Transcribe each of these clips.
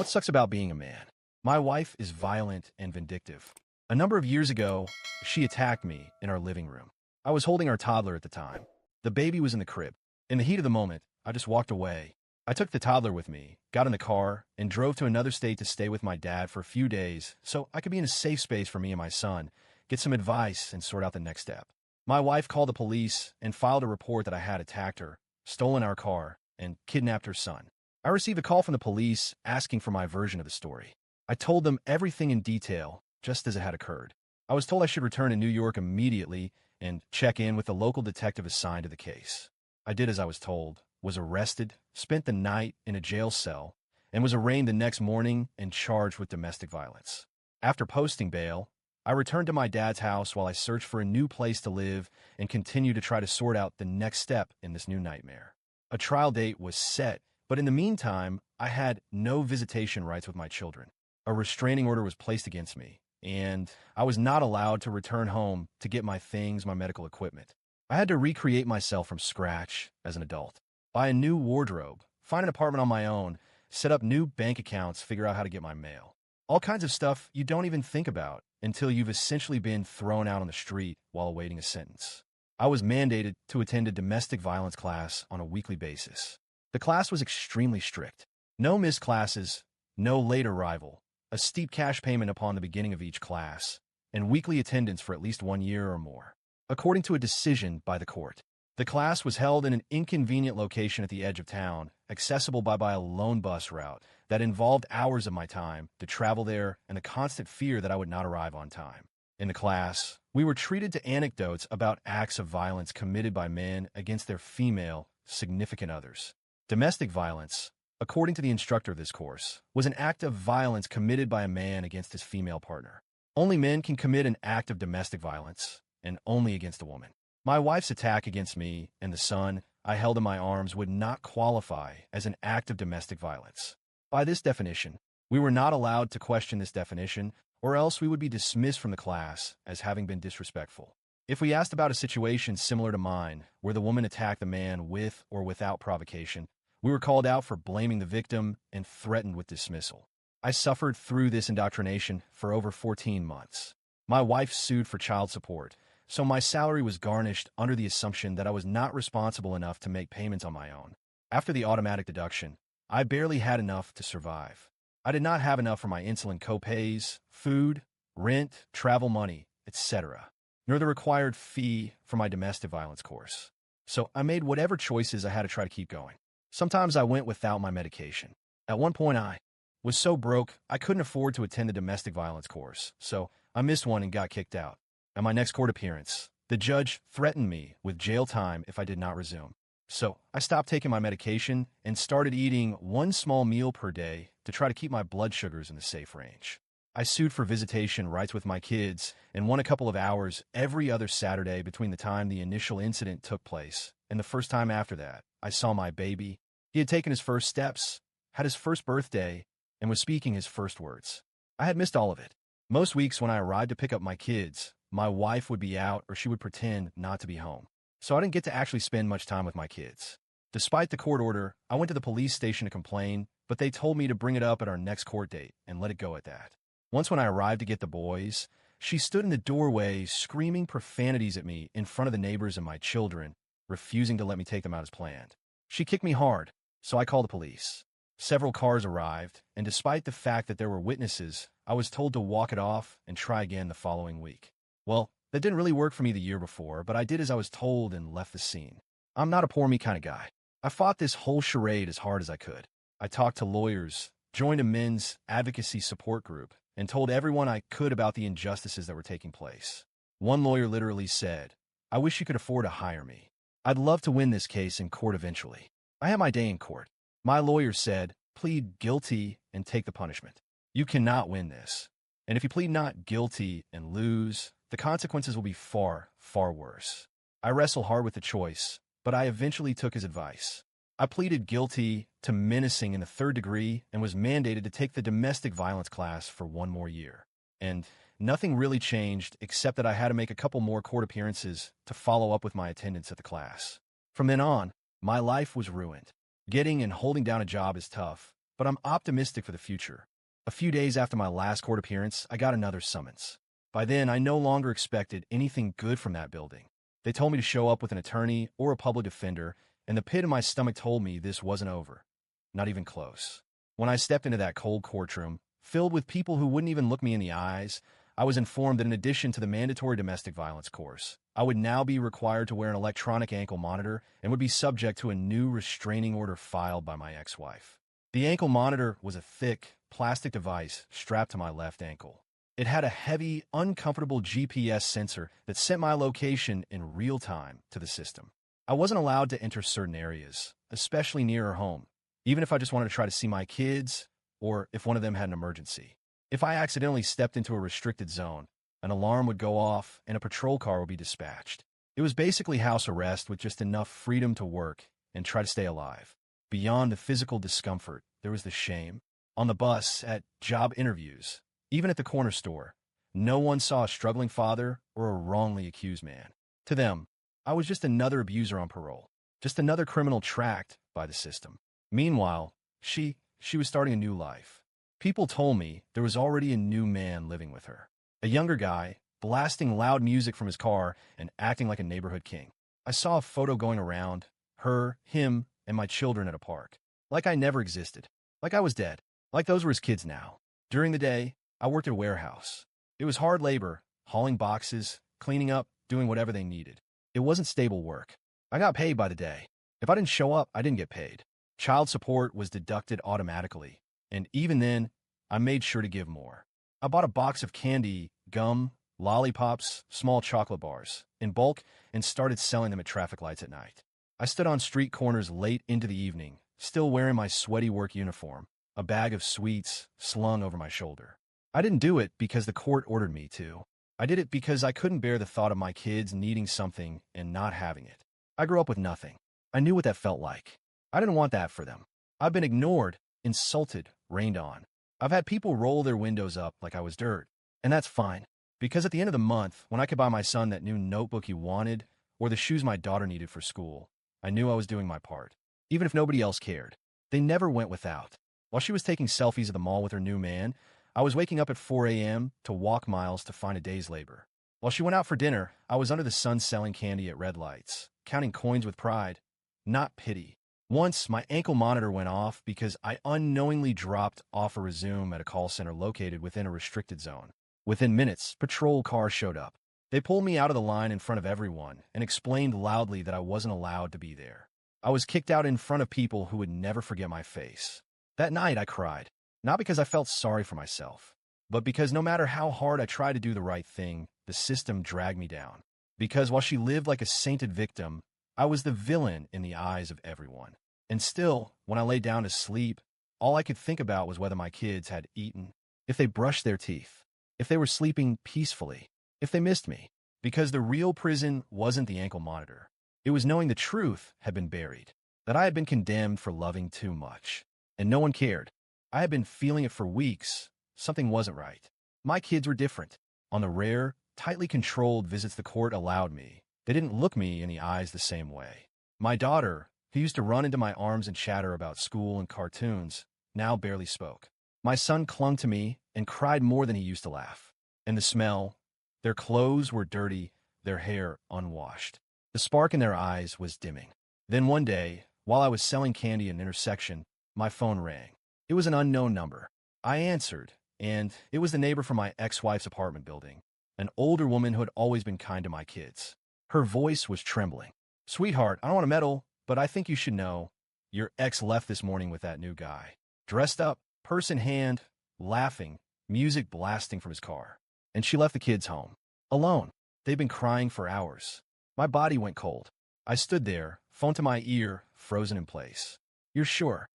What sucks about being a man? My wife is violent and vindictive. A number of years ago, she attacked me in our living room. I was holding our toddler at the time. The baby was in the crib. In the heat of the moment, I just walked away. I took the toddler with me, got in the car, and drove to another state to stay with my dad for a few days so I could be in a safe space for me and my son, get some advice, and sort out the next step. My wife called the police and filed a report that I had attacked her, stolen our car, and kidnapped her son. I received a call from the police asking for my version of the story. I told them everything in detail, just as it had occurred. I was told I should return to New York immediately and check in with the local detective assigned to the case. I did as I was told, was arrested, spent the night in a jail cell, and was arraigned the next morning and charged with domestic violence. After posting bail, I returned to my dad's house while I searched for a new place to live and continued to try to sort out the next step in this new nightmare. A trial date was set, but in the meantime, I had no visitation rights with my children. A restraining order was placed against me, and I was not allowed to return home to get my things, my medical equipment. I had to recreate myself from scratch as an adult. Buy a new wardrobe, find an apartment on my own, set up new bank accounts, figure out how to get my mail. All kinds of stuff you don't even think about until you've essentially been thrown out on the street while awaiting a sentence. I was mandated to attend a domestic violence class on a weekly basis. The class was extremely strict. No missed classes, no late arrival, a steep cash payment upon the beginning of each class, and weekly attendance for at least 1 year or more, according to a decision by the court. The class was held in an inconvenient location at the edge of town, accessible by a lone bus route that involved hours of my time to travel there and the constant fear that I would not arrive on time. In the class, we were treated to anecdotes about acts of violence committed by men against their female, significant others. Domestic violence, according to the instructor of this course, was an act of violence committed by a man against his female partner. Only men can commit an act of domestic violence, and only against a woman. My wife's attack against me and the son I held in my arms would not qualify as an act of domestic violence. By this definition, we were not allowed to question this definition, or else we would be dismissed from the class as having been disrespectful. If we asked about a situation similar to mine, where the woman attacked the man with or without provocation, we were called out for blaming the victim and threatened with dismissal. I suffered through this indoctrination for over 14 months. My wife sued for child support, so my salary was garnished under the assumption that I was not responsible enough to make payments on my own. After the automatic deduction, I barely had enough to survive. I did not have enough for my insulin co-pays, food, rent, travel money, etc., nor the required fee for my domestic violence course. So I made whatever choices I had to try to keep going. Sometimes I went without my medication. At one point, I was so broke I couldn't afford to attend the domestic violence course, so I missed one and got kicked out. At my next court appearance, the judge threatened me with jail time if I did not resume. So I stopped taking my medication and started eating one small meal per day to try to keep my blood sugars in the safe range. I sued for visitation rights with my kids and won a couple of hours every other Saturday between the time the initial incident took place and the first time after that. I saw my baby. He had taken his first steps, had his first birthday, and was speaking his first words. I had missed all of it. Most weeks when I arrived to pick up my kids, my wife would be out or she would pretend not to be home. So I didn't get to actually spend much time with my kids. Despite the court order, I went to the police station to complain, but they told me to bring it up at our next court date and let it go at that. Once when I arrived to get the boys, she stood in the doorway screaming profanities at me in front of the neighbors and my children, refusing to let me take them out as planned. She kicked me hard, so I called the police. Several cars arrived, and despite the fact that there were witnesses, I was told to walk it off and try again the following week. Well, that didn't really work for me the year before, but I did as I was told and left the scene. I'm not a poor me kind of guy. I fought this whole charade as hard as I could. I talked to lawyers, joined a men's advocacy support group, and told everyone I could about the injustices that were taking place. One lawyer literally said, "I wish you could afford to hire me. I'd love to win this case in court eventually." I had my day in court. My lawyer said, "Plead guilty and take the punishment. You cannot win this. And if you plead not guilty and lose, the consequences will be far, far worse." I wrestled hard with the choice, but I eventually took his advice. I pleaded guilty to menacing in the 3rd degree and was mandated to take the domestic violence class for 1 more year. And nothing really changed except that I had to make a couple more court appearances to follow up with my attendance at the class. From then on, my life was ruined. Getting and holding down a job is tough, but I'm optimistic for the future. A few days after my last court appearance, I got another summons. By then, I no longer expected anything good from that building. They told me to show up with an attorney or a public defender, and the pit in my stomach told me this wasn't over. Not even close. When I stepped into that cold courtroom, filled with people who wouldn't even look me in the eyes, I was informed that in addition to the mandatory domestic violence course, I would now be required to wear an electronic ankle monitor and would be subject to a new restraining order filed by my ex-wife. The ankle monitor was a thick, plastic device strapped to my left ankle. It had a heavy, uncomfortable GPS sensor that sent my location in real time to the system. I wasn't allowed to enter certain areas, especially near her home, even if I just wanted to try to see my kids or if one of them had an emergency. If I accidentally stepped into a restricted zone, an alarm would go off and a patrol car would be dispatched. It was basically house arrest with just enough freedom to work and try to stay alive. Beyond the physical discomfort, there was the shame. On the bus, at job interviews, even at the corner store, no one saw a struggling father or a wrongly accused man. To them, I was just another abuser on parole, just another criminal tracked by the system. Meanwhile, she was starting a new life. People told me there was already a new man living with her. A younger guy, blasting loud music from his car and acting like a neighborhood king. I saw a photo going around, her, him, and my children at a park. Like I never existed. Like I was dead. Like those were his kids now. During the day, I worked at a warehouse. It was hard labor, hauling boxes, cleaning up, doing whatever they needed. It wasn't stable work. I got paid by the day. If I didn't show up, I didn't get paid. Child support was deducted automatically, and even then, I made sure to give more. I bought a box of candy, gum, lollipops, small chocolate bars, in bulk, and started selling them at traffic lights at night. I stood on street corners late into the evening, still wearing my sweaty work uniform, a bag of sweets slung over my shoulder. I didn't do it because the court ordered me to. I did it because I couldn't bear the thought of my kids needing something and not having it. I grew up with nothing. I knew what that felt like. I didn't want that for them. I've been ignored, insulted, rained on. I've had people roll their windows up like I was dirt. And that's fine. Because at the end of the month, when I could buy my son that new notebook he wanted, or the shoes my daughter needed for school, I knew I was doing my part. Even if nobody else cared. They never went without. While she was taking selfies at the mall with her new man, I was waking up at 4 a.m. to walk miles to find a day's labor. While she went out for dinner, I was under the sun selling candy at red lights, counting coins with pride, not pity. Once, my ankle monitor went off because I unknowingly dropped off a resume at a call center located within a restricted zone. Within minutes, patrol cars showed up. They pulled me out of the line in front of everyone and explained loudly that I wasn't allowed to be there. I was kicked out in front of people who would never forget my face. That night, I cried. Not because I felt sorry for myself, but because no matter how hard I tried to do the right thing, the system dragged me down. Because while she lived like a sainted victim, I was the villain in the eyes of everyone. And still, when I lay down to sleep, all I could think about was whether my kids had eaten, if they brushed their teeth, if they were sleeping peacefully, if they missed me. Because the real prison wasn't the ankle monitor. It was knowing the truth had been buried, that I had been condemned for loving too much. And no one cared. I had been feeling it for weeks. Something wasn't right. My kids were different. On the rare, tightly controlled visits the court allowed me, they didn't look me in the eyes the same way. My daughter, who used to run into my arms and chatter about school and cartoons, now barely spoke. My son clung to me and cried more than he used to laugh. And the smell, their clothes were dirty, their hair unwashed. The spark in their eyes was dimming. Then one day, while I was selling candy in an intersection, my phone rang. It was an unknown number. I answered, and it was the neighbor from my ex-wife's apartment building, an older woman who had always been kind to my kids. Her voice was trembling. "Sweetheart, I don't want to meddle, but I think you should know. Your ex left this morning with that new guy. Dressed up, purse in hand, laughing, music blasting from his car. And she left the kids home. Alone. They've been crying for hours." My body went cold. I stood there, phone to my ear, frozen in place. "You're sure?"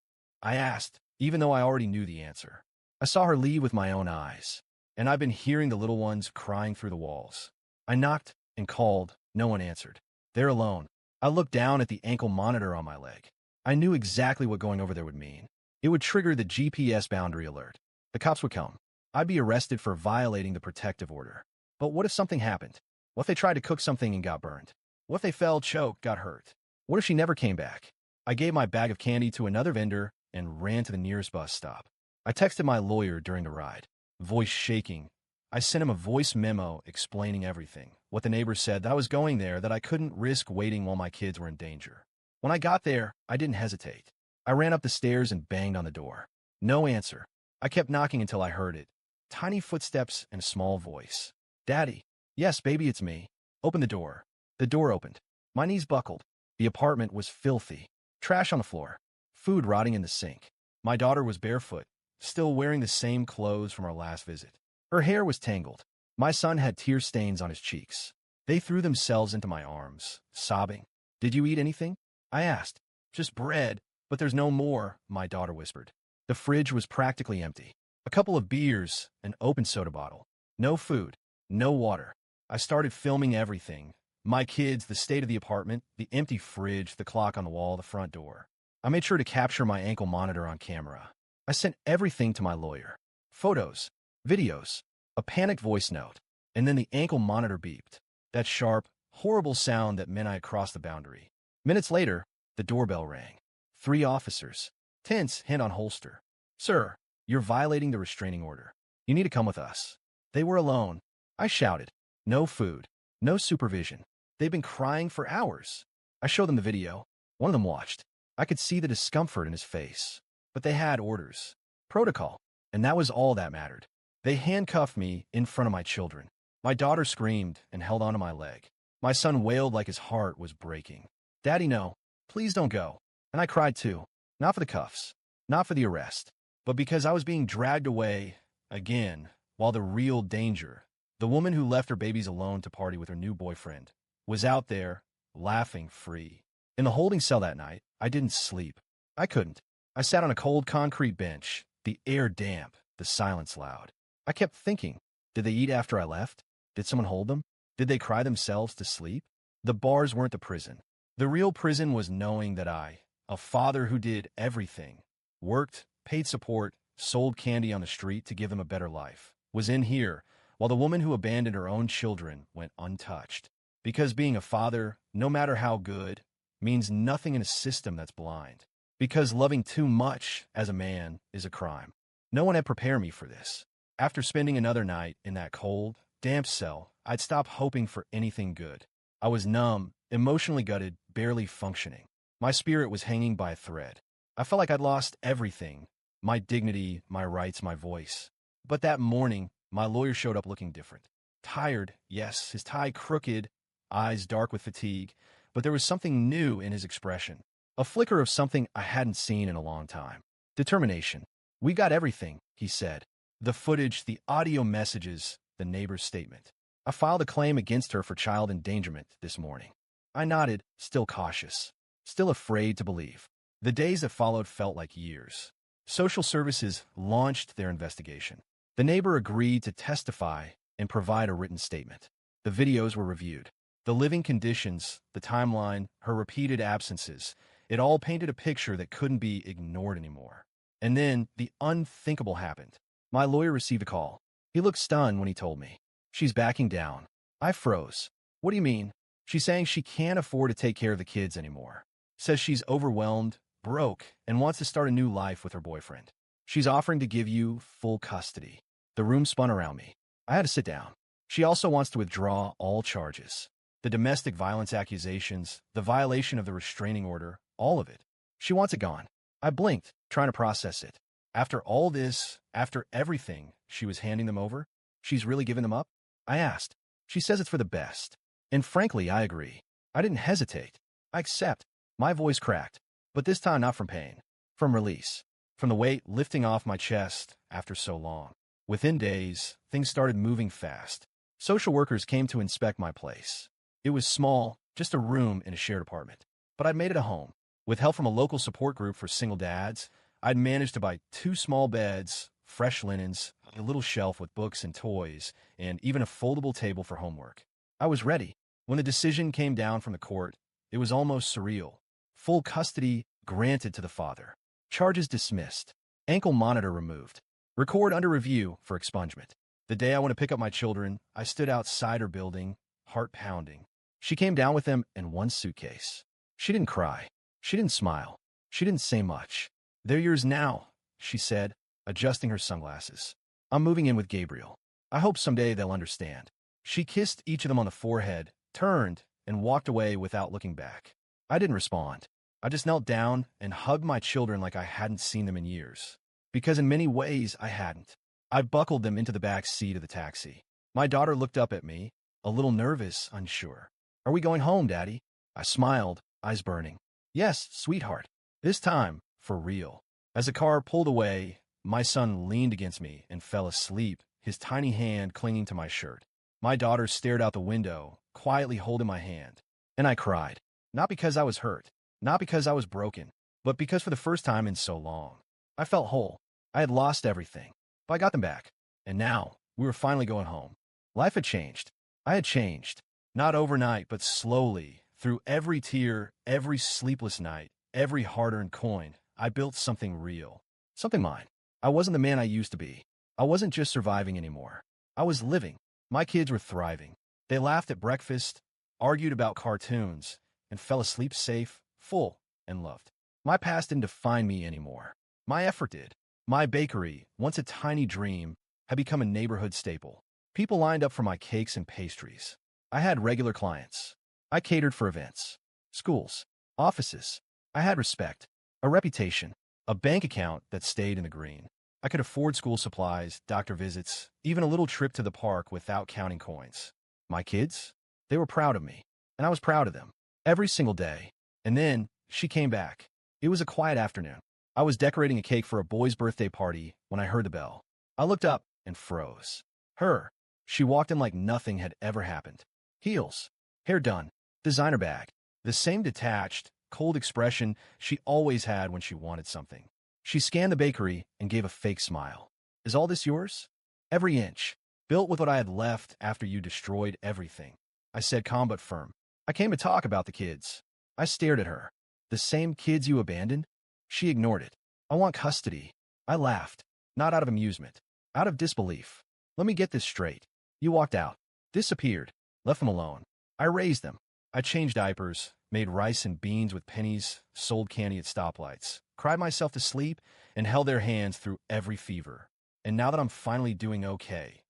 I asked, even though I already knew the answer. I saw her leave with my own eyes, and I've been hearing the little ones crying through the walls. I knocked and called. No one answered. They're alone. I looked down at the ankle monitor on my leg. I knew exactly what going over there would mean. It would trigger the GPS boundary alert. The cops would come. I'd be arrested for violating the protective order. But what if something happened? What if they tried to cook something and got burned? What if they fell, choked, got hurt? What if she never came back? I gave my bag of candy to another vendor and ran to the nearest bus stop. I texted my lawyer during the ride, voice shaking. I sent him a voice memo explaining everything. What the neighbors said, that I was going there, that I couldn't risk waiting while my kids were in danger. When I got there, I didn't hesitate. I ran up the stairs and banged on the door. No answer. I kept knocking until I heard it. Tiny footsteps and a small voice. Daddy. Yes, baby, it's me. Open the door. The door opened. My knees buckled. The apartment was filthy. Trash on the floor. Food rotting in the sink. My daughter was barefoot, still wearing the same clothes from our last visit. Her hair was tangled. My son had tear stains on his cheeks. They threw themselves into my arms, sobbing. Did you eat anything? I asked. Just bread, but there's no more, my daughter whispered. The fridge was practically empty. A couple of beers, an open soda bottle. No food, no water. I started filming everything. My kids, the state of the apartment, the empty fridge, the clock on the wall, the front door. I made sure to capture my ankle monitor on camera. I sent everything to my lawyer. Photos, videos, a panicked voice note, and then the ankle monitor beeped. That sharp, horrible sound that meant I had crossed the boundary. Minutes later, the doorbell rang. 3 officers. Tense, hand on holster. Sir, you're violating the restraining order. You need to come with us. They were alone. I shouted. No food. No supervision. They've been crying for hours. I showed them the video. One of them watched. I could see the discomfort in his face. But they had orders. Protocol. And that was all that mattered. They handcuffed me in front of my children. My daughter screamed and held onto my leg. My son wailed like his heart was breaking. Daddy, no. Please don't go. And I cried too. Not for the cuffs. Not for the arrest. But because I was being dragged away, again, while the real danger, the woman who left her babies alone to party with her new boyfriend, was out there, laughing free. In the holding cell that night, I didn't sleep. I couldn't. I sat on a cold concrete bench, the air damp, the silence loud. I kept thinking, did they eat after I left? Did someone hold them? Did they cry themselves to sleep? The bars weren't the prison. The real prison was knowing that I, a father who did everything, worked, paid support, sold candy on the street to give them a better life, was in here, while the woman who abandoned her own children went untouched. Because being a father, no matter how good, means nothing in a system that's blind. Because loving too much as a man is a crime. No one had prepared me for this. After spending another night in that cold, damp cell, I'd stopped hoping for anything good. I was numb, emotionally gutted, barely functioning. My spirit was hanging by a thread. I felt like I'd lost everything, my dignity, my rights, my voice. But that morning, my lawyer showed up looking different. Tired, yes, his tie crooked, eyes dark with fatigue, but there was something new in his expression. A flicker of something I hadn't seen in a long time. Determination. We got everything, he said. The footage, the audio messages, the neighbor's statement. I filed a claim against her for child endangerment this morning. I nodded, still cautious, still afraid to believe. The days that followed felt like years. Social services launched their investigation. The neighbor agreed to testify and provide a written statement. The videos were reviewed. The living conditions, the timeline, her repeated absences, it all painted a picture that couldn't be ignored anymore. And then the unthinkable happened. My lawyer received a call. He looked stunned when he told me. She's backing down. I froze. What do you mean? She's saying she can't afford to take care of the kids anymore. Says she's overwhelmed, broke, and wants to start a new life with her boyfriend. She's offering to give you full custody. The room spun around me. I had to sit down. She also wants to withdraw all charges. The domestic violence accusations, the violation of the restraining order, all of it. She wants it gone. I blinked, trying to process it. After all this, after everything, she was handing them over? She's really giving them up? I asked. She says it's for the best. And frankly, I agree. I didn't hesitate. I accept. My voice cracked. But this time not from pain. From release. From the weight lifting off my chest after so long. Within days, things started moving fast. Social workers came to inspect my place. It was small, just a room in a shared apartment. But I'd made it a home. With help from a local support group for single dads, I'd managed to buy 2 small beds, fresh linens, a little shelf with books and toys, and even a foldable table for homework. I was ready. When the decision came down from the court, it was almost surreal. Full custody granted to the father. Charges dismissed. Ankle monitor removed. Record under review for expungement. The day I went to pick up my children, I stood outside her building, heart pounding. She came down with them in one suitcase. She didn't cry. She didn't smile. She didn't say much. They're yours now, she said, adjusting her sunglasses. I'm moving in with Gabriel. I hope someday they'll understand. She kissed each of them on the forehead, turned, and walked away without looking back. I didn't respond. I just knelt down and hugged my children like I hadn't seen them in years. Because in many ways, I hadn't. I buckled them into the back seat of the taxi. My daughter looked up at me, a little nervous, unsure. Are we going home, Daddy? I smiled, eyes burning. Yes, sweetheart. This time, for real. As the car pulled away, my son leaned against me and fell asleep, his tiny hand clinging to my shirt. My daughter stared out the window, quietly holding my hand. And I cried. Not because I was hurt, not because I was broken, but because for the first time in so long, I felt whole. I had lost everything, but I got them back. And now, we were finally going home. Life had changed. I had changed. Not overnight, but slowly, through every tear, every sleepless night, every hard-earned coin, I built something real. Something mine. I wasn't the man I used to be. I wasn't just surviving anymore. I was living. My kids were thriving. They laughed at breakfast, argued about cartoons, and fell asleep safe, full, and loved. My past didn't define me anymore. My effort did. My bakery, once a tiny dream, had become a neighborhood staple. People lined up for my cakes and pastries. I had regular clients. I catered for events, schools, offices. I had respect, a reputation, a bank account that stayed in the green. I could afford school supplies, doctor visits, even a little trip to the park without counting coins. My kids? They were proud of me, and I was proud of them. Every single day. And then, she came back. It was a quiet afternoon. I was decorating a cake for a boy's birthday party when I heard the bell. I looked up and froze. Her. She walked in like nothing had ever happened. Heels, hair done, designer bag, the same detached, cold expression she always had when she wanted something. She scanned the bakery and gave a fake smile. Is all this yours? Every inch. Built with what I had left after you destroyed everything. I said calm but firm. I came to talk about the kids. I stared at her. The same kids you abandoned? She ignored it. I want custody. I laughed. Not out of amusement. Out of disbelief. Let me get this straight. You walked out. Disappeared. Left them alone. I raised them. I changed diapers, made rice and beans with pennies, sold candy at stoplights, cried myself to sleep, and held their hands through every fever. And now that I'm finally doing okay,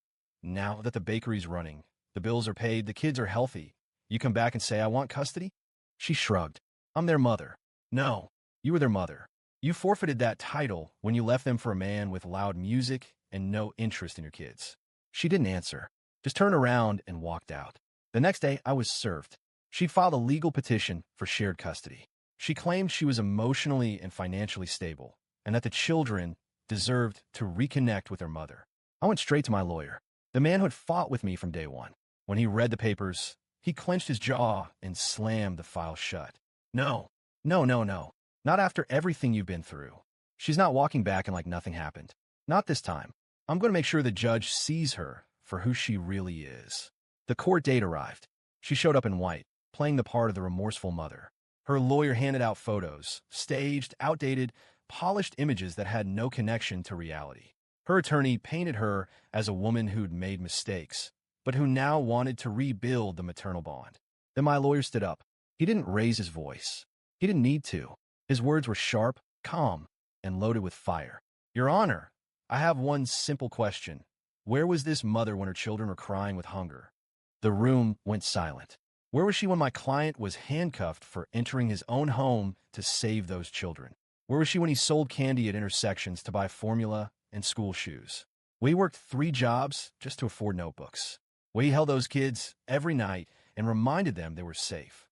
now that the bakery's running, the bills are paid, the kids are healthy, you come back and say, I want custody? She shrugged. I'm their mother. No, you were their mother. You forfeited that title when you left them for a man with loud music and no interest in your kids. She didn't answer, just turned around and walked out. The next day, I was served. She filed a legal petition for shared custody. She claimed she was emotionally and financially stable, and that the children deserved to reconnect with their mother. I went straight to my lawyer, the man who had fought with me from day one. When he read the papers, he clenched his jaw and slammed the file shut. No, no, no, no. Not after everything you've been through. She's not walking back and like nothing happened. Not this time. I'm going to make sure the judge sees her for who she really is. The court date arrived. She showed up in white, playing the part of the remorseful mother. Her lawyer handed out photos, staged, outdated, polished images that had no connection to reality. Her attorney painted her as a woman who'd made mistakes, but who now wanted to rebuild the maternal bond. Then my lawyer stood up. He didn't raise his voice. He didn't need to. His words were sharp, calm, and loaded with fire. Your Honor, I have one simple question. Where was this mother when her children were crying with hunger? The room went silent. Where was she when my client was handcuffed for entering his own home to save those children? Where was she when he sold candy at intersections to buy formula and school shoes? We worked 3 jobs just to afford notebooks. We held those kids every night and reminded them they were safe.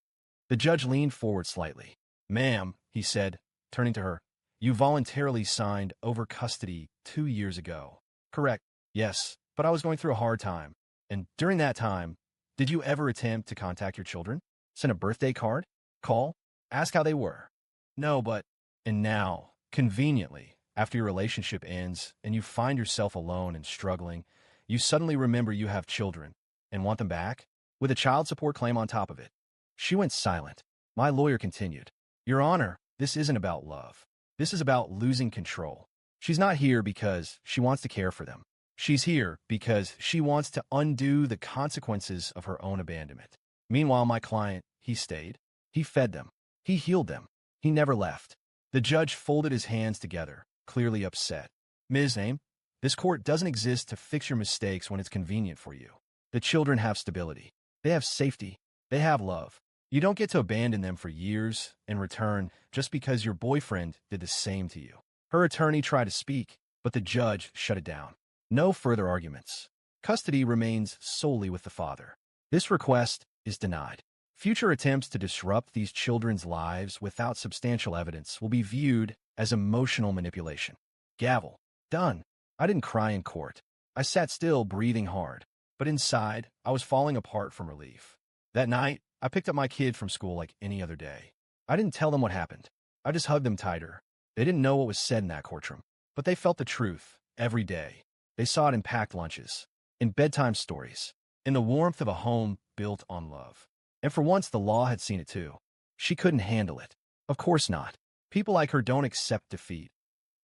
The judge leaned forward slightly. Ma'am, he said, turning to her, you voluntarily signed over custody 2 years ago. Correct. Yes, but I was going through a hard time. And during that time, did you ever attempt to contact your children? Send a birthday card? Call? Ask how they were? No, but... And now, conveniently, after your relationship ends and you find yourself alone and struggling, you suddenly remember you have children and want them back, with a child support claim on top of it. She went silent. My lawyer continued. Your Honor, this isn't about love. This is about losing control. She's not here because she wants to care for them. She's here because she wants to undo the consequences of her own abandonment. Meanwhile, my client, he stayed. He fed them. He healed them. He never left. The judge folded his hands together, clearly upset. Ms. Aim, this court doesn't exist to fix your mistakes when it's convenient for you. The children have stability. They have safety. They have love. You don't get to abandon them for years in return just because your boyfriend did the same to you. Her attorney tried to speak, but the judge shut it down. No further arguments. Custody remains solely with the father. This request is denied. Future attempts to disrupt these children's lives without substantial evidence will be viewed as emotional manipulation. Gavel. Done. I didn't cry in court. I sat still, breathing hard. But inside, I was falling apart from relief. That night, I picked up my kid from school like any other day. I didn't tell them what happened. I just hugged them tighter. They didn't know what was said in that courtroom, but they felt the truth every day. They saw it in packed lunches, in bedtime stories, in the warmth of a home built on love. And for once, the law had seen it too. She couldn't handle it. Of course not. People like her don't accept defeat,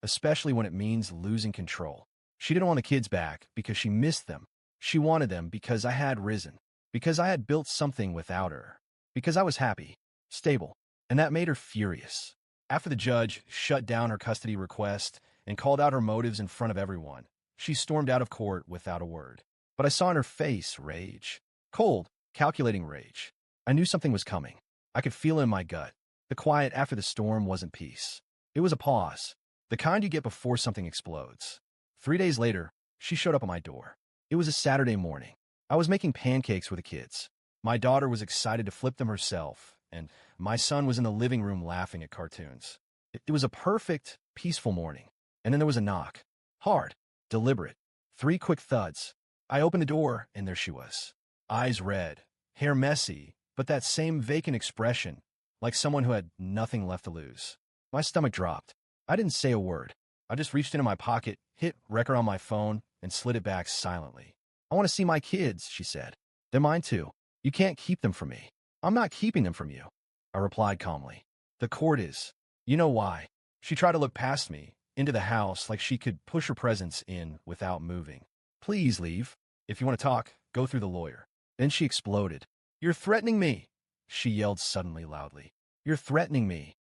especially when it means losing control. She didn't want the kids back because she missed them. She wanted them because I had risen, because I had built something without her, because I was happy, stable, and that made her furious. After the judge shut down her custody request and called out her motives in front of everyone, she stormed out of court without a word. But I saw in her face rage. Cold, calculating rage. I knew something was coming. I could feel it in my gut. The quiet after the storm wasn't peace. It was a pause, the kind you get before something explodes. 3 days later, she showed up at my door. It was a Saturday morning. I was making pancakes with the kids. My daughter was excited to flip them herself, and my son was in the living room laughing at cartoons. It was a perfect, peaceful morning. And then there was a knock. Hard, deliberate. 3 quick thuds. I opened the door, and there she was. Eyes red, hair messy, but that same vacant expression, like someone who had nothing left to lose. My stomach dropped. I didn't say a word. I just reached into my pocket, hit record on my phone, and slid it back silently. I want to see my kids, she said. They're mine too. You can't keep them from me. I'm not keeping them from you. I replied calmly. The court is. You know why. She tried to look past me, into the house, like she could push her presence in without moving. Please leave. If you want to talk, go through the lawyer. Then she exploded. You're threatening me, she yelled suddenly loudly. You're threatening me.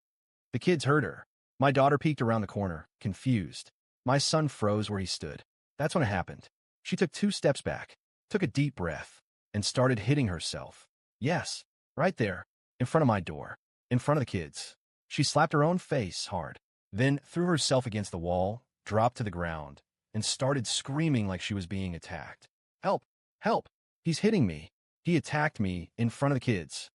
The kids heard her. My daughter peeked around the corner, confused. My son froze where he stood. That's when it happened. She took 2 steps back, took a deep breath, and started hitting herself. Yes, right there, in front of my door, in front of the kids. She slapped her own face hard, then threw herself against the wall, dropped to the ground, and started screaming like she was being attacked. Help! Help! He's hitting me. He attacked me in front of the kids.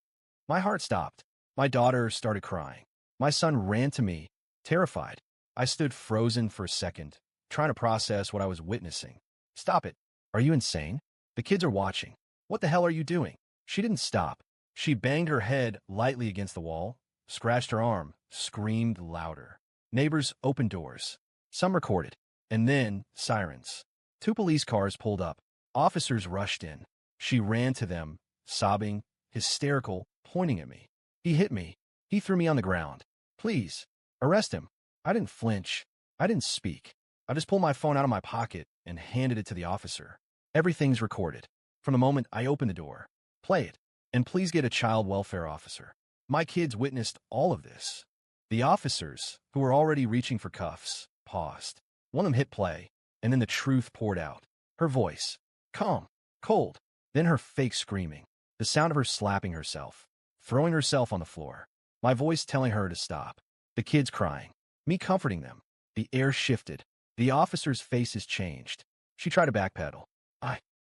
My heart stopped. My daughter started crying. My son ran to me, terrified. I stood frozen for a second, trying to process what I was witnessing. Stop it. Are you insane? The kids are watching. What the hell are you doing? She didn't stop. She banged her head lightly against the wall, scratched her arm, screamed louder. Neighbors opened doors. Some recorded. And then, sirens. 2 police cars pulled up. Officers rushed in. She ran to them, sobbing, hysterical, pointing at me. He hit me. He threw me on the ground. Please, arrest him. I didn't flinch. I didn't speak. I just pulled my phone out of my pocket and handed it to the officer. Everything's recorded. From the moment I opened the door. Play it. And please get a child welfare officer. My kids witnessed all of this. The officers, who were already reaching for cuffs, paused. One of them hit play, and then the truth poured out. Her voice. Calm. Cold. Then her fake screaming. The sound of her slapping herself. Throwing herself on the floor. My voice telling her to stop. The kids crying. Me comforting them. The air shifted. The officer's faces changed. She tried to backpedal.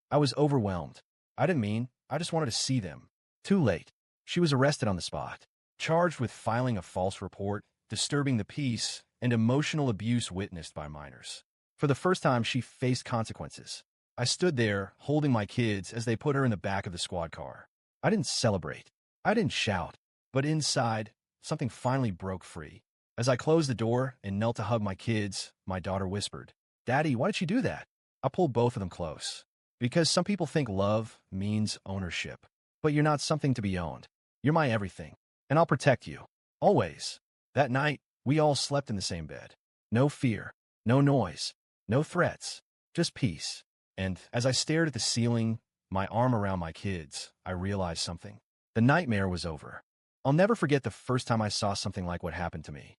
I was overwhelmed. I didn't mean. I just wanted to see them. Too late. She was arrested on the spot. Charged with filing a false report, disturbing the peace, and emotional abuse witnessed by minors. For the first time, she faced consequences. I stood there, holding my kids as they put her in the back of the squad car. I didn't celebrate. I didn't shout. But inside, something finally broke free. As I closed the door and knelt to hug my kids, my daughter whispered, Daddy, why did you do that? I pulled both of them close. Because some people think love means ownership. But you're not something to be owned. You're my everything. And I'll protect you. Always. That night, we all slept in the same bed. No fear. No noise. No threats. Just peace. And as I stared at the ceiling, my arm around my kids, I realized something. The nightmare was over. I'll never forget the first time I saw something like what happened to me.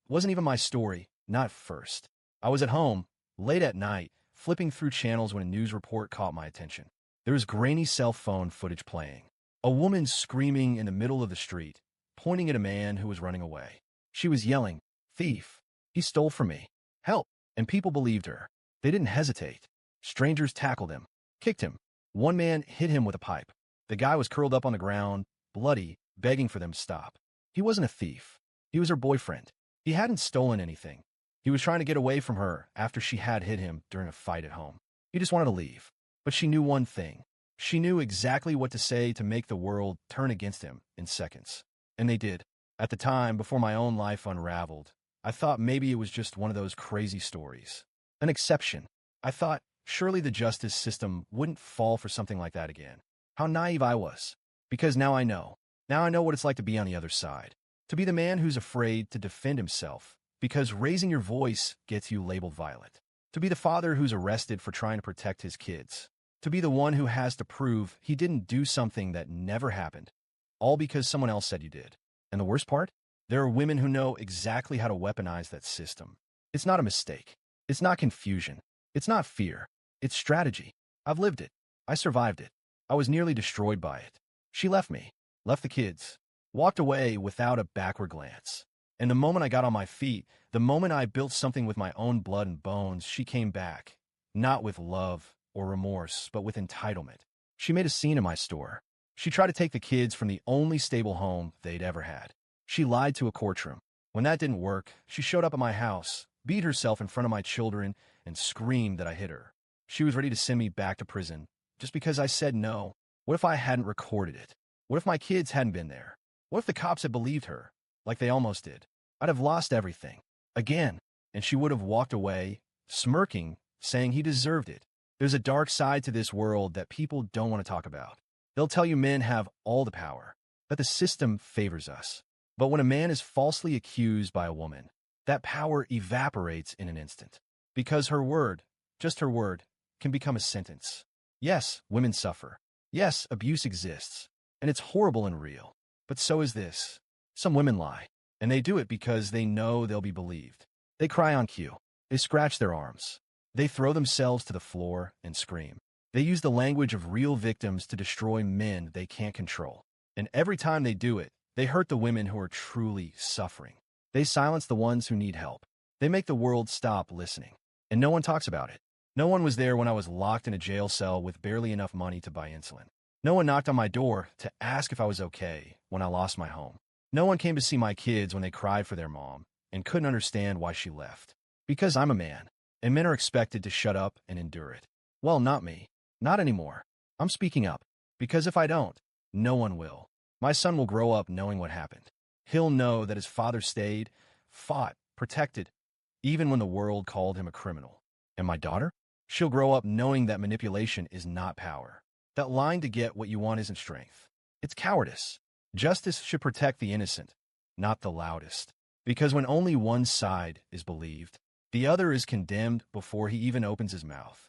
wasn't even my story, not first. I was at home, late at night, flipping through channels when a news report caught my attention. There was grainy cell phone footage playing. A woman screaming in the middle of the street, pointing at a man who was running away. She was yelling, "Thief! He stole from me! Help!" And people believed her. They didn't hesitate. Strangers tackled him, kicked him. One man hit him with a pipe. The guy was curled up on the ground, bloody, begging for them to stop. He wasn't a thief. He was her boyfriend. He hadn't stolen anything. He was trying to get away from her after she had hit him during a fight at home. He just wanted to leave. But she knew one thing. She knew exactly what to say to make the world turn against him in seconds. And they did. At the time, before my own life unraveled, I thought maybe it was just one of those crazy stories. An exception. I thought surely the justice system wouldn't fall for something like that again. How naive I was. Because now I know. Now I know what it's like to be on the other side. To be the man who's afraid to defend himself because raising your voice gets you labeled violent. To be the father who's arrested for trying to protect his kids. To be the one who has to prove he didn't do something that never happened, all because someone else said you did. And the worst part? There are women who know exactly how to weaponize that system. It's not a mistake. It's not confusion. It's not fear. It's strategy. I've lived it. I survived it. I was nearly destroyed by it. She left me, left the kids, walked away without a backward glance. And the moment I got on my feet, the moment I built something with my own blood and bones, she came back, not with love or remorse, but with entitlement. She made a scene in my store. She tried to take the kids from the only stable home they'd ever had. She lied to a courtroom. When that didn't work, she showed up at my house, beat herself in front of my children, and screamed that I hit her. She was ready to send me back to prison, just because I said no. What if I hadn't recorded it? What if my kids hadn't been there? What if the cops had believed her, like they almost did? I'd have lost everything. Again. And she would have walked away, smirking, saying he deserved it. There's a dark side to this world that people don't want to talk about. They'll tell you men have all the power, that the system favors us. But when a man is falsely accused by a woman, that power evaporates in an instant. Because her word, just her word, can become a sentence. Yes, women suffer. Yes, abuse exists. And it's horrible and real. But so is this. Some women lie. And they do it because they know they'll be believed. They cry on cue. They scratch their arms. They throw themselves to the floor and scream. They use the language of real victims to destroy men they can't control. And every time they do it, they hurt the women who are truly suffering. They silence the ones who need help. They make the world stop listening. And no one talks about it. No one was there when I was locked in a jail cell with barely enough money to buy insulin. No one knocked on my door to ask if I was okay when I lost my home. No one came to see my kids when they cried for their mom and couldn't understand why she left. Because I'm a man, and men are expected to shut up and endure it. Well, not me. Not anymore. I'm speaking up. Because if I don't, no one will. My son will grow up knowing what happened. He'll know that his father stayed, fought, protected, even when the world called him a criminal. And my daughter? She'll grow up knowing that manipulation is not power. That lying to get what you want isn't strength. It's cowardice. Justice should protect the innocent, not the loudest. Because when only one side is believed, the other is condemned before he even opens his mouth.